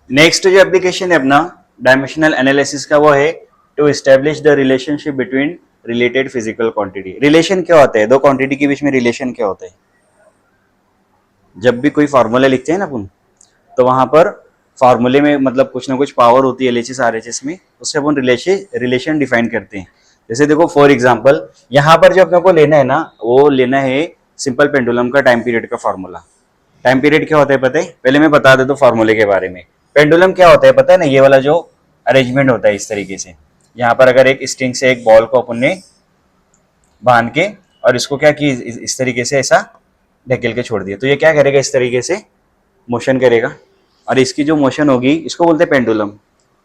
Next जो application है अपना डायमेंशनल एनालिसिस का वो है to establish the relationship between related physical quantity. Relation क्या होता है, दो क्वांटिटी के बीच में रिलेशन क्या होता है? जब भी कोई फार्मूला लिखते हैं ना अपन, तो वहां पर फार्मूले में मतलब कुछ ना कुछ पावर होती है एलएचएस आरएचएस में, उससे अपन रिलेशन डिफाइन करते हैं। जैसे देखो फॉर एग्जांपल यहाँ पर जो अपने को लेना है ना, वो लेना है सिंपल पेंडुलम का टाइम पीरियड का फार्मूला। टाइम पीरियड क्या होता है पता है? पहले मैं बता देता हूँ फार्मूले के बारे में। पेंडुलम क्या होता है पता है ना, ये वाला जो अरेंजमेंट होता है इस तरीके से, यहाँ पर अगर एक स्ट्रिंग से एक बॉल को अपन ने बांध के और इसको क्या की इस तरीके से ऐसा ढकेल के छोड़ दिया, तो ये क्या करेगा, इस तरीके से मोशन करेगा। और इसकी जो मोशन होगी इसको बोलते हैं पेंडुलम,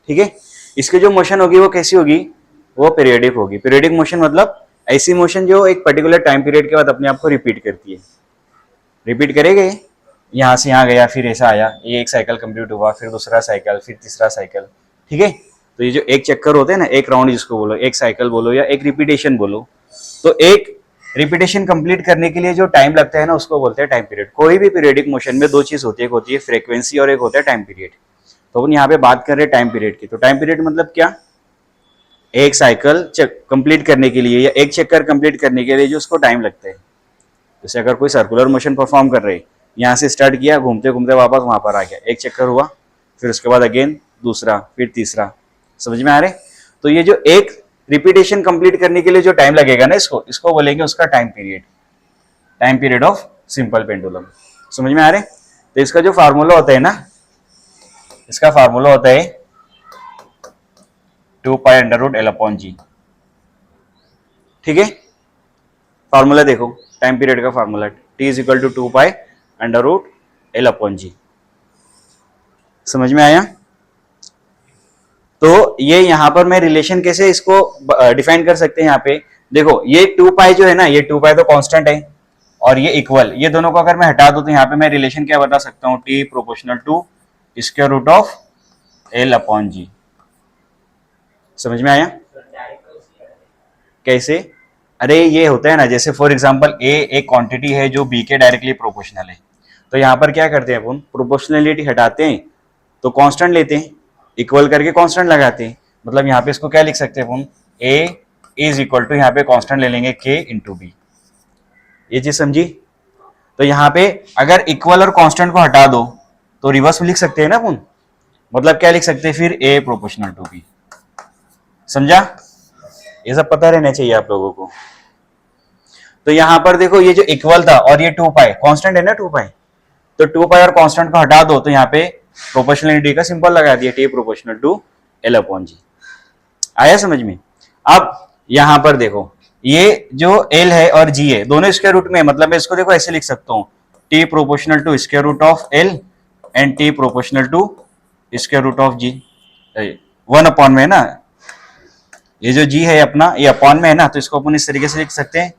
ठीक है। इसकी जो मोशन होगी वो कैसी होगी, वो पीरियडिक होगी। पीरियडिक मोशन मतलब ऐसी मोशन जो एक पर्टिकुलर टाइम पीरियड के बाद अपने आप को रिपीट करती है। रिपीट करेंगे, यहाँ से यहाँ गया, फिर ऐसा आया, ये एक साइकिल कंप्लीट हुआ, फिर दूसरा साइकिल, फिर तीसरा साइकिल, ठीक है। तो ये जो एक चक्कर होते हैं ना, एक राउंड जिसको बोलो, एक साइकिल बोलो या एक रिपीटेशन बोलो, तो एक रिपीटेशन कंप्लीट करने के लिए जो टाइम लगता है ना, उसको बोलते हैं टाइम पीरियड। कोई भी पीरियडिक मोशन में दो चीज होती है, एक होती है फ्रीक्वेंसी और एक होता है टाइम पीरियड। तो अपन यहाँ पे बात कर रहे हैं टाइम पीरियड की। तो टाइम पीरियड मतलब क्या, एक साइकिल कंप्लीट करने के लिए या एक चक्कर कंप्लीट करने के लिए जो उसको टाइम लगता है। जैसे अगर कोई सर्कुलर मोशन परफॉर्म कर रहे हैं, यहाँ से स्टार्ट किया, घूमते घूमते वापस वहां पर आ गया, एक चक्कर हुआ, फिर उसके बाद अगेन दूसरा, फिर तीसरा, समझ में आ रहे? तो ये जो एक रिपीटेशन कंप्लीट करने के लिए जो टाइम लगेगा ना, इसको इसको बोलेंगे उसका time period, time period of simple pendulum. समझ में आ रहे? तो इसका जो फार्मूला होता है ना, इसका फार्मूला होता है 2π√L/g, ठीक है। फार्मूला देखो, टाइम पीरियड का formula t is equal to 2π√L/g। समझ में आया? तो ये यहाँ पर मैं रिलेशन कैसे इसको डिफाइन कर सकते हैं। यहाँ पे देखो, ये 2π जो है ना, ये 2π तो कांस्टेंट है और ये इक्वल, ये दोनों को अगर मैं हटा दूं तो यहाँ पे मैं रिलेशन क्या बता सकता हूँ, t proportional to square root of L/g। समझ में आया? कैसे? अरे ये होता है ना, जैसे फॉर एग्जांपल a एक क्वांटिटी है जो b के डायरेक्टली प्रोपोर्शनल है, तो यहाँ पर क्या करते हैं अपन, प्रोपोर्शनलिटी हटाते हैं तो कांस्टेंट लेते हैं, इक्वल करके कांस्टेंट लगाते हैं। मतलब यहाँ पे इसको क्या लिख सकते हैं अपन, a इज इक्वल टू, यहाँ पे कांस्टेंट ले लेंगे k इंटू बी। ये चीज समझी? तो यहाँ पे अगर इक्वल और कांस्टेंट को हटा दो तो रिवर्स में लिख सकते हैं ना अपन, मतलब क्या लिख सकते हैं फिर, a प्रोपोर्शनल टू b। समझा? ये सब पता रहना चाहिए आप लोगों को। तो यहाँ पर देखो, ये जो इक्वल था और ये 2π कांस्टेंट है ना, 2π, तो 2π और कांस्टेंट को हटा दो तो यहाँ पे प्रोपोर्शनलिटी का सिंबल लगा दिया, t प्रोपोर्शनल टू L/g। आया समझ में? अब यहाँ पर देखो, ये जो L है और G है दोनों स्क्वायर रूट में, मतलब मैं इसको देखो ऐसे लिख सकता हूँ, t proportional to square root of L and t proportional to square root of G। 1 में है ना, ये जो G है अपना, ये अपॉन में है ना, तो इसको अपन इस तरीके से लिख सकते हैं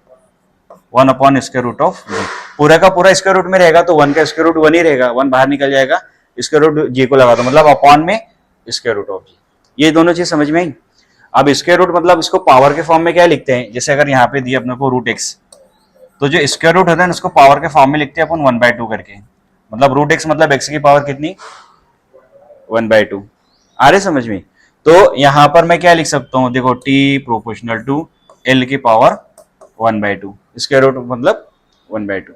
1/स्क्वायर रूट ऑफ G। पूरा का पूरा स्क्वायर रूट में रहेगा तो 1 का स्क्वायर रूट 1 ही रहेगा, 1 बाहर निकल जाएगा, स्क्वायर रूट G को लगा दो, मतलब अपॉन में स्क्वायर रूट ऑफ G। ये दोनों चीज समझ में आई? अब स्क्वायर रूट मतलब इसको पावर के फॉर्म में क्या लिखते हैं, जैसे अगर यहाँ पे दिया अपने को √x, तो जो स्क्वायर रूट होता है उसको पावर के फॉर्म में लिखते हैं अपन 1/2 करके, मतलब √x मतलब x की पावर कितनी, 1/2। आ रहे समझ में? तो यहाँ पर मैं क्या लिख सकता हूँ, देखो t प्रोपोर्शनल टू L की पावर 1/2, स्क्वायर रूट मतलब 1/2।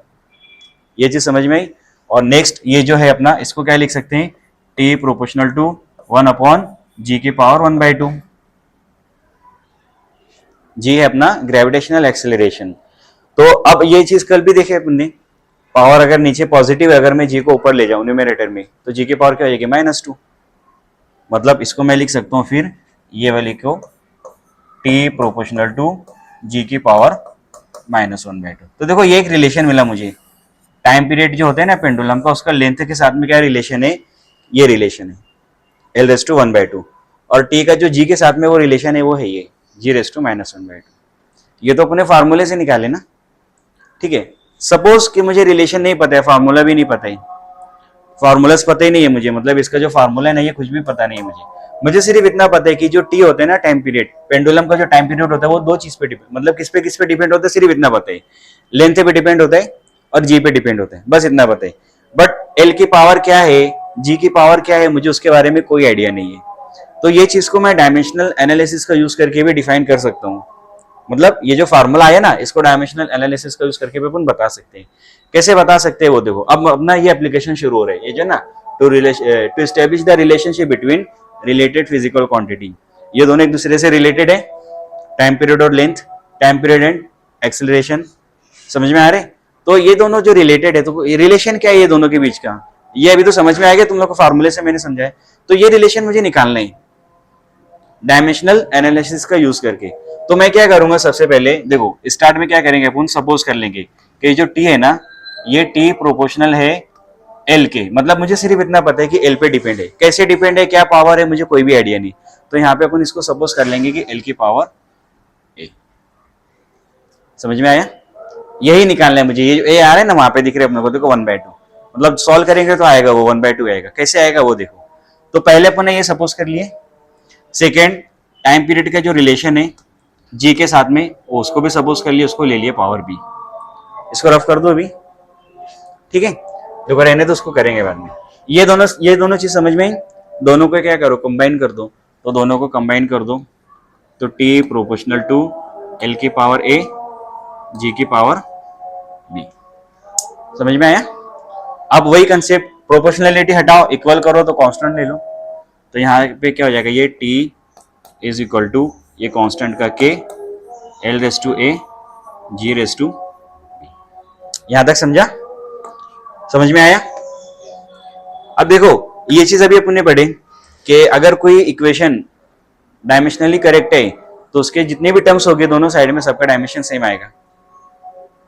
ये चीज समझ में आई? और नेक्स्ट ये जो है अपना, इसको क्या लिख सकते हैं, t प्रोपोर्शनल टू 1/g की पावर 1/2। जी है अपना ग्रेविटेशनल एक्सेलरेशन। तो अब ये चीज कल भी देखे अपन ने, पावर अगर नीचे पॉजिटिव है, अगर मैं जी को ऊपर ले जाऊं न्यूमरेटर में, तो जी की पावर क्या हो जाएगी, -2। मतलब इसको मैं लिख सकता हूँ फिर ये वाली को t प्रोपोर्शनल टू g की पावर -1/2। तो देखो ये एक रिलेशन मिला मुझे, टाइम पीरियड जो होता है ना पेंडुलम का, उसका लेंथ के साथ में क्या रिलेशन है, ये रिलेशन है L⁻⁴ और t का जो g के साथ में वो रिलेशन है वो है ये g⁻⁻⁴। ये तो अपने फार्मूले से निकाले ना, ठीक है। सपोज कि मुझे रिलेशन नहीं पता है, फार्मूला भी नहीं पता है, फार्मूलास पता ही नहीं है मुझे, मतलब इसका जो फार्मूला है ना, ये कुछ भी पता नहीं है मुझे सिर्फ इतना पता है कि जो टी होता है ना टाइम पीरियड, पेंडुलम का जो टाइम पीरियड होता है वो दो चीज पे डिपेंड, मतलब किस पे डिपेंड होता है, सिर्फ इतना पता है, लेंथ पे डिपेंड होता है और जी पे डिपेंड होता है, बस इतना पता है। बट एल की पावर क्या है, जी की पावर क्या है मुझे उसके बारे में कोई आइडिया नहीं है। तो ये चीज को मैं डायमेंशनल एनालिसिस का यूज करके भी डिफाइन कर सकता हूँ। मतलब ये जो फार्मूला है ना, इसको डायमेंशनल एनालिसिस का यूज करके भी अपन बता सकते हैं। कैसे बता सकते हैं वो देखो, अब अपना ये एप्लीकेशन शुरू हो रहा है, ये जो ना to establish the relationship between related physical quantity. ये दोनों एक दूसरे से रिलेटेड है, टाइम पीरियड और length, time period and acceleration. समझ में आ रहे? तो ये दोनों जो रिलेटेड है, तो रिलेशन क्या है ये दोनों के बीच का, ये अभी तो समझ में आ गया तुम लोग को, फार्मूले से मैंने समझा है। तो ये रिलेशन मुझे निकालना है डायमेंशनल एनालिसिस का यूज करके। तो मैं क्या करूंगा, सबसे पहले देखो स्टार्ट में क्या करेंगे अपन, सपोज कर लेंगे कि जो टी है ना, ये टी प्रोपोर्शनल है एल के। मतलब मुझे सिर्फ इतना पता है कि एल पे डिपेंड है, कैसे डिपेंड है, क्या पावर है, मुझे कोई भी आइडिया नहीं। तो यहाँ पे अपन इसको सपोज कर लेंगे कि एल की पावर ए। समझ में आया? यही निकालना है मुझे, ये जो ए आ रहा है ना वहां पे दिख रहे हैं अपने को, देखो 1/2। मतलब सॉल्व करेंगे तो आएगा वो 1/2 आएगा। कैसे आएगा वो देखो। तो पहले अपन ने ये सपोज कर लिए। सेकेंड, टाइम पीरियड का जो रिलेशन है जी के साथ में, उसको भी सपोज कर लिया, उसको ले लिया पावर बी। इसको रफ कर दो अभी, ठीक है? देखो रहने तो उसको करेंगे बाद में। ये दोनों चीज समझ में आई? दोनों को क्या करो, कंबाइन कर दो। तो दोनों को कंबाइन कर दो तो टी प्रोपोर्शनल टू एल की पावर ए जी की पावर बी। समझ में आया? अब वही कंसेप्ट, प्रोपोर्शनलिटी हटाओ, इक्वल करो तो कांस्टेंट ले लो। तो यहाँ पे क्या हो जाएगा, ये टी इज इक्वल टू ये कांस्टेंट का K L raise to A G raise to B. यहां तक समझा? समझ में आया? अब देखो ये चीज अभी अपन ने पढ़े कि अगर कोई इक्वेशन डायमेंशनली करेक्ट है तो उसके जितने भी टर्म्स हो गए दोनों साइड में, सबका डायमेंशन सेम आएगा।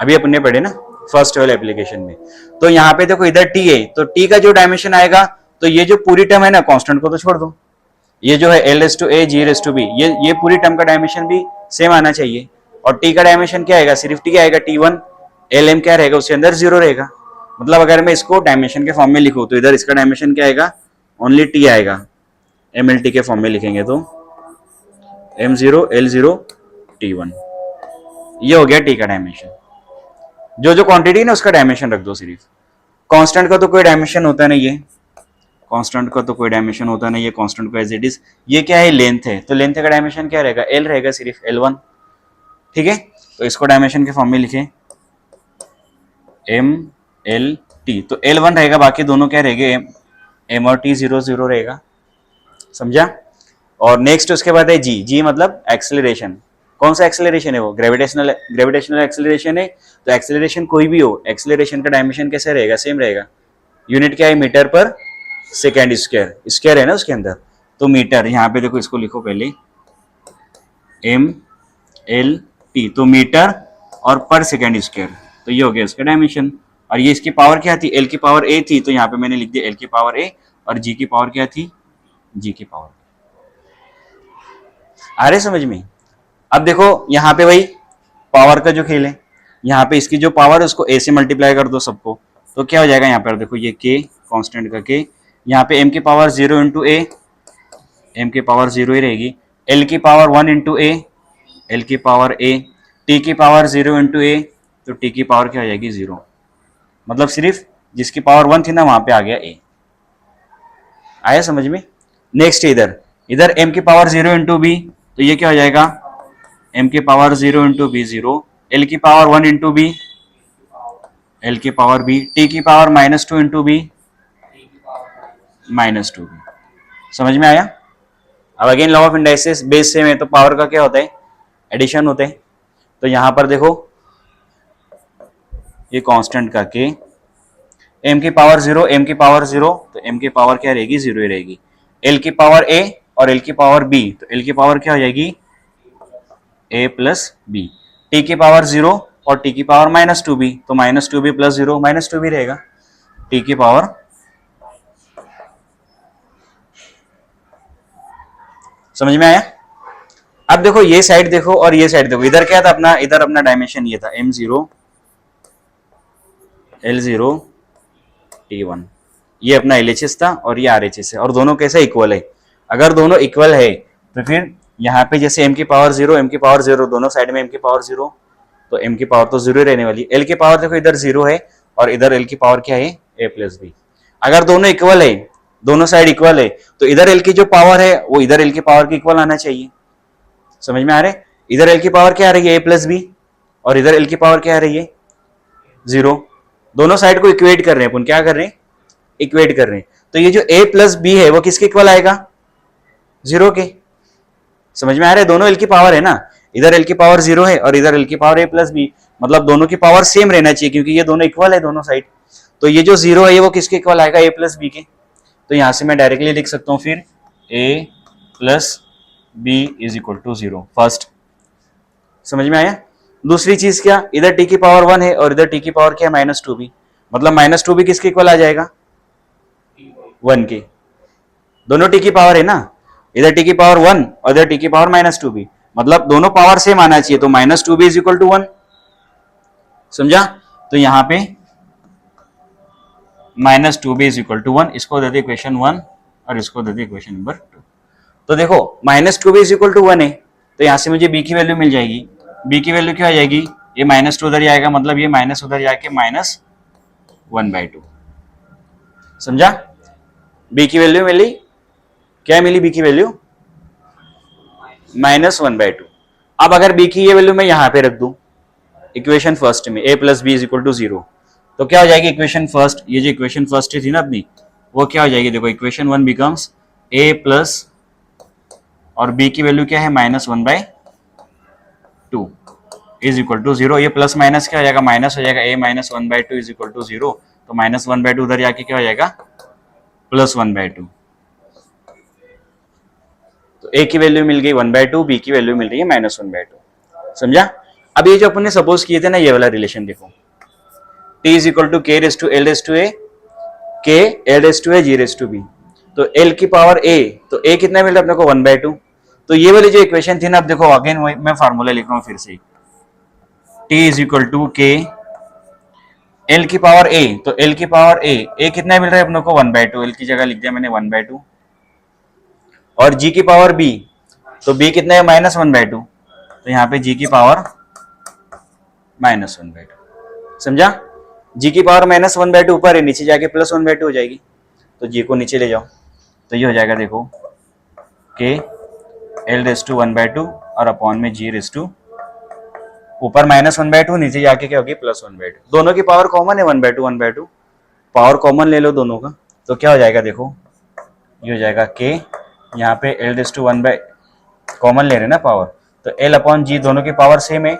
अभी अपन ने पढ़े ना फर्स्ट वाले एप्लीकेशन में। तो यहाँ पे देखो इधर टी है, तो टी का जो डायमेंशन आएगा, तो ये जो पूरी टर्म है ना, कांस्टेंट को तो छोड़ दो, ये जो है L raise to A G raise to B, ये पूरी टर्म का डायमेंशन भी सेम आना चाहिए। और टी का डायमेंशन क्या आएगा, सिर्फ टी आएगा T1, एल एम क्या रहेगा उसके अंदर 0 रहेगा। मतलब अगर मैं इसको डायमेंशन के फॉर्म में लिखूं तो इधर इसका डायमेंशन क्या आएगा, ओनली टी आएगा। MLT के फॉर्म में लिखेंगे तो M0 L0 T1, ये हो गया टी का डायमेंशन। जो क्वांटिटी है ना उसका डायमेंशन रख दो सिर्फ। कांस्टेंट का तो कोई डायमेंशन होता नहीं है, कांस्टेंट का तो कोई डायमेंशन होता नहीं है, कांस्टेंट को एज इट इज। ये क्या है, लेंथ है, तो लेंथ का डायमेंशन क्या रहेगा, एल रहेगा, सिर्फ L1। ठीक है, तो इसको डायमेंशन के फॉर्म में लिखे MLT, तो L1 रहेगा, बाकी दोनों क्या रहेंगे, M और T 0 0 रहेगा। समझा? और नेक्स्ट उसके बाद है जी मतलब एक्सेलरेशन। कौन सा एक्सेलरेशन है वो, ग्रेविटेशनल एक्सेलरेशन है। तो एक्सेलरेशन कोई भी हो, एक्सेलरेशन का डायमेंशन कैसे रहेगा, सेम रहेगा। यूनिट क्या है, मीटर पर सेकेंड स्क्वायर, स्क्वायर है ना उसके अंदर, तो मीटर। यहाँ पे देखो इसको लिखो पहले MLT, तो मीटर और पर सेकेंड स्क्वायर, तो ये हो गया इसका डायमेंशन। और ये इसकी पावर क्या थी, एल की पावर ए थी, तो यहाँ पे मैंने लिख दिया एल की पावर ए, और जी की पावर क्या थी, जी की पावर। आ रहे समझ में? अब देखो यहाँ पे वही पावर का जो खेल है, यहाँ पे इसकी जो पावर है उसको ए से मल्टीप्लाई कर दो सबको, तो क्या हो जाएगा यहाँ पर, देखो ये के कांस्टेंट का के, यहाँ पे m की पावर 0 इंटू ए, एम की पावर 0 ही रहेगी, एल की पावर 1 इंटू ए, एल की पावर ए, टी की पावर 0 इंटू ए, तो टी की पावर क्या हो जाएगी 0। मतलब सिर्फ जिसकी पावर 1 थी ना वहां पे आ गया ए। आया समझ में? नेक्स्ट इधर m की पावर 0 इंटू बी, तो ये क्या हो जाएगा, m की पावर 0 इंटू बी 0, एल की पावर 1 इंटू बी, एल की पावर बी, टी की पावर -2 इंटू बी, -2 बी। समझ में आया? अब again law of indices base same है, तो पावर का क्या होता है, एडिशन होते हैं। तो यहां पर देखो ये कांस्टेंट का के, m की पावर 0, m की पावर 0, तो m की पावर क्या रहेगी, 0 ही रहेगी। l की पावर a और l की पावर b, तो l की पावर क्या हो जाएगी, a प्लस बी। t की पावर 0 और t की पावर -2b, तो -2b प्लस 0 -2b रहेगा। t की पावर, समझ में आया? अब देखो ये साइड देखो और ये साइड देखो, इधर क्या था अपना, इधर अपना डायमेंशन ये था M0 L0 T1, ये अपना LHS था और ये RHS है, और दोनों कैसे इक्वल है। अगर दोनों इक्वल है तो फिर यहाँ पे जैसे m की पावर 0 m की पावर 0, दोनों साइड में m की पावर 0, तो m की पावर तो 0 रहने वाली। l की पावर देखो इधर 0 है और इधर l की पावर क्या है, a प्लस बी। अगर दोनों इक्वल है दोनों साइड इक्वल है, तो इधर एल की जो पावर है वो इधर एल की पावर की इक्वल आना चाहिए। समझ में आ रहा है? इधर एल की पावर क्या आ रही है, ए प्लस बी, और इधर एल की पावर क्या आ रही है, 0। दोनों साइड को इक्वेट कर रहे हैं अपन, क्या कर रहे हैं, इक्वेट कर रहे हैं। तो ये जो ए प्लस बी है वो किसके इक्वल आएगा, 0 के। समझ में आ रहा है? दोनों एल की पावर है ना, इधर एल की पावर 0 है और इधर एल की पावर ए प्लस बी, मतलब दोनों की पावर सेम रहना चाहिए क्योंकि ये दोनों इक्वल है दोनों साइड। तो ये जो 0 है ये वो किसके इक्वल आएगा, ए प्लस बी के। तो यहां से मैं डायरेक्टली लिख सकता हूं फिर A plus B is equal to 0, first. समझ में आया? दूसरी चीज क्या, इधर टी की पावर 1 है और इधर टी की पावर क्या है, -2b, मतलब -2b किसके इक्वल आ जाएगा, 1 के। दोनों टी की पावर है ना, इधर टी की पावर 1 और इधर टी की पावर -2b, मतलब दोनों पावर सेम आना चाहिए, तो -2b इज इक्वल टू 1। समझा? तो यहां पे -2b इज इक्वल टू 1, इसको दे दे इक्वेशन 1 और इसको दे दे इक्वेशन नंबर 2। तो देखो -2b इज इक्वल टू 1 है, तो यहां से मुझे b की वैल्यू मिल जाएगी। b की वैल्यू क्या आ जाएगी, ये -2 उधर जाएगा, मतलब ये माइनस उधर जाके -1/2। समझा? b की वैल्यू मिली, क्या मिली b की वैल्यू, -1/2। अब अगर b की ये वैल्यू मैं यहां पे रख दूं इक्वेशन फर्स्ट में, a plus B is equal to 0, तो क्या हो जाएगी इक्वेशन फर्स्ट, ये जो इक्वेशन फर्स्ट थी ना अपनी, वो क्या हो जाएगी, देखो इक्वेशन 1 बिकम्स a प्लस, और b की वैल्यू क्या है, -1/2 इज इक्वल टू 0। ये प्लस माइनस क्या हो जाएगा, माइनस हो जाएगा, a -1/2 इज इक्वल टू 0, तो -1/2 उधर जाके क्या हो जाएगा, +1/2। तो a की वैल्यू मिल गई 1/2, b की वैल्यू मिल रही है -1/2। समझा? अब ये जो अपन ने सपोज किए थे ना, ये वाला रिलेशन देखो, t is equal to k raise to l raise to a, k l raise to a g raise to b, तो l की पावर a, तो a कितना मिल रहा है अपने को, 1/2। तो ये वाली जो इक्वेशन थी ना, अब देखो अगेन मैं फार्मूला लिख रहा हूं फिर से, t is equal to k l की पावर a, तो l की पावर a कितना मिल रहा है अपने को, 1/2, l की जगह लिख दिया मैंने 1/2, और g की पावर b, तो b कितना है, -1/2, तो यहाँ पे g की पावर -1/2। समझा? g की पावर -1/2 ऊपर है, नीचे जाके +1/2 हो जाएगी, तो g को नीचे ले जाओ, तो ये हो जाएगा देखो k l रेस टू 1/2 और अपॉन में g रेस टू, ऊपर -1/2, नीचे जाके क्या होगी, +1/2। दोनों की पावर कॉमन है, 1/2 पावर कॉमन ले लो दोनों का, तो क्या हो जाएगा देखो, ये हो जाएगा k, यहाँ पे l रेस टू 1 कॉमन ले रहे ना पावर, तो l अपॉन g, दोनों की पावर सेम है,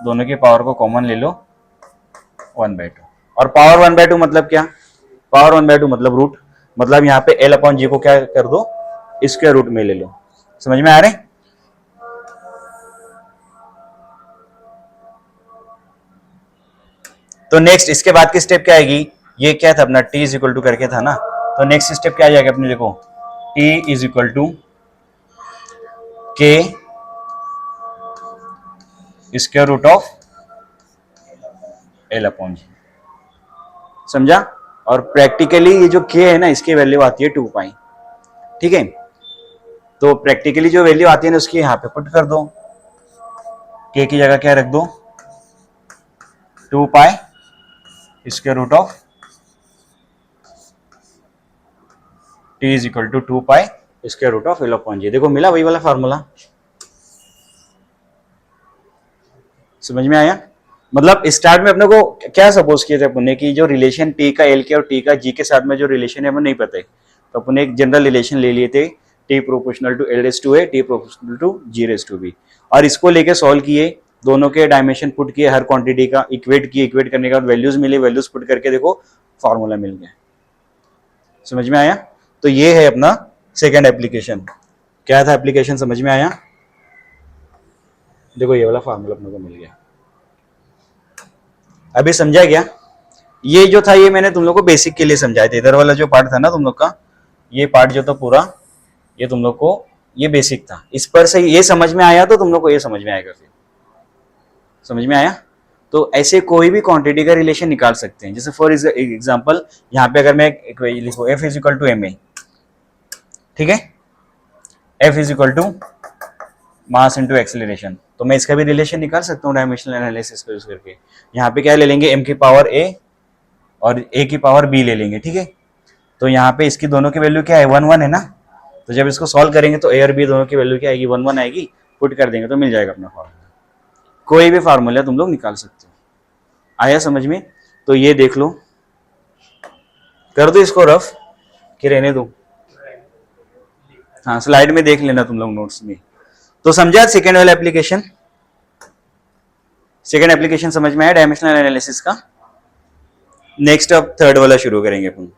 दोनों की पावर को कॉमन ले लो 1/2, और पावर 1/2 मतलब क्या, पावर 1/2 मतलब रूट, मतलब यहाँ पे l अपॉन g को क्या कर दो, स्क्वायर रूट में ले लो। समझ में आ रहे? तो नेक्स्ट इसके बाद की स्टेप क्या आएगी, ये क्या था अपना t इज इक्वल टू करके था ना, तो नेक्स्ट स्टेप क्या आ जाएगा अपने, देखो t is equal to k square root of l upon g। समझा? और प्रैक्टिकली ये जो k है ना, इसकी वैल्यू आती है 2 पाई। ठीक है, तो प्रैक्टिकली जो वैल्यू आती है ना उसकी यहाँ पे पुट कर दो, k की जगह क्या रख दो, 2 pi square root of t is equal to 2 pi square root of l upon g। देखो मिला वही वाला फार्मूला। समझ में आया? मतलब स्टार्ट में अपने को क्या सपोज किया था अपन ने, कि जो रिलेशन t का l के और t का g के साथ में जो रिलेशन है हमें नहीं पता है, तो अपन ने एक जनरल रिलेशन ले लिए थे, t proportional to l raise to a, t proportional to g raise to b, और इसको लेके सॉल्व किए, दोनों के डायमेंशन पुट किए, हर क्वांटिटी का इक्वेट किए, इक्वेट करने के बाद वैल्यूज मिले, वैल्यूज पुट करके देखो फॉर्मूला मिल गया। समझ में आया? तो ये है अपना सेकेंड एप्लीकेशन। क्या था एप्लीकेशन, समझ में आया? देखो ये वाला फार्मूला अपने को मिल गया। अभी समझा गया? ये जो था ये मैंने तुम लोग को बेसिक के लिए समझाया था, इधर वाला जो पार्ट था ना तुम लोग का, ये पार्ट जो था पूरा, ये तुम लोग को ये बेसिक था, इस पर से ये समझ में आया तो तुम लोग को ये समझ में आएगा। फिर समझ में आया? तो ऐसे कोई भी क्वांटिटी का रिलेशन निकाल सकते हैं। जैसे फॉर एग्जांपल यहाँ पे अगर मैं लिखो F is equal to ma, ठीक है, F is equal to mass into acceleration, तो मैं इसका भी रिलेशन निकाल सकता हूँ डायमेंशनल एनालिसिस को यूज करके। यहाँ पे क्या ले लेंगे, m की पावर a और a की पावर b ले लेंगे, ठीक है। तो यहाँ पे इसकी दोनों की वैल्यू क्या है, 1 1 है ना। तो जब इसको सॉल्व करेंगे तो ए और बी दोनों की वैल्यू क्या आएगी, 1 1 आएगी। पुट कर देंगे तो मिल जाएगा अपना फॉर्मूला। कोई भी फार्मूला तुम लोग निकाल सकते हो। आया समझ में? तो ये देख लो, कर दो इसको रफ कि रहने दो। हाँ स्लाइड में देख लेना तुम लोग नोट्स में। तो समझा सेकेंड वाला एप्लीकेशन? सेकेंड एप्लीकेशन समझ में आया डायमेंशनल एनालिसिस का? नेक्स्ट अब थर्ड वाला शुरू करेंगे अपन।